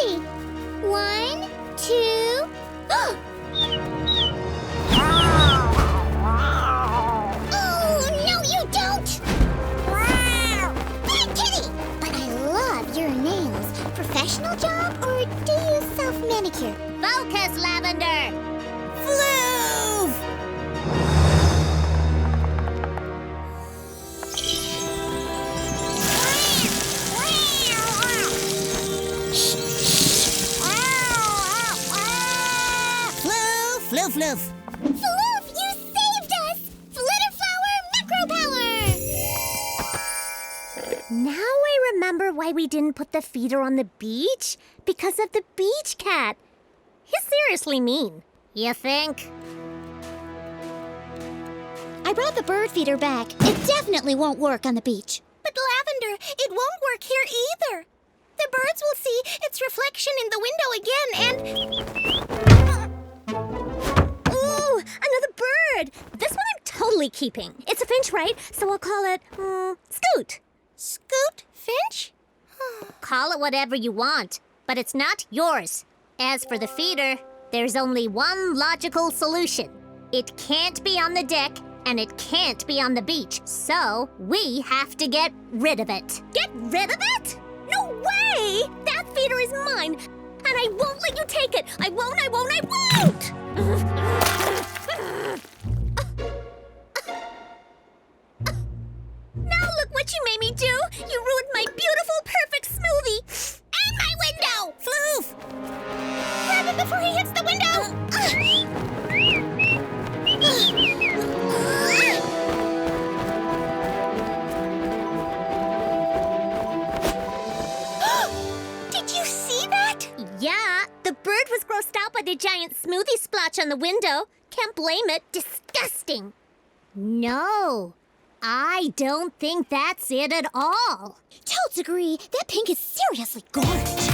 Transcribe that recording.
see. 1, 2... Oh, no you don't! Bad kitty! But I love your nails. Professional job or do you self-manicure? Focus, Lavender! Floof! Floof, Floof. Floof, you saved us! Flitterflower macro power! Now I remember why we didn't put the feeder on the beach. Because of the beach cat. He's seriously mean. You think? I brought the bird feeder back. It definitely won't work on the beach. But Lavender, it won't work here either. The birds will see its reflection in the window again and... Ooh, another bird! This one I'm totally keeping. It's a finch, right? So I'll call it, Scoot. Scoot Finch? Call it whatever you want, but it's not yours. As for the feeder, there's only one logical solution. It can't be on the deck, and it can't be on the beach, so we have to get rid of it. Get rid of it? No way! That feeder is mine, and I won't let you take it. I won't! Now look what you made me do! You ruined my beautiful, perfect smoothie! And my window! Floof! Grab him before he hits the window! Did you see that? Yeah, the bird was grossed out by the giant smoothie splotch on the window. Can't blame it. Disgusting. No, I don't think that's it at all. Totes agree. That pink is seriously garbage.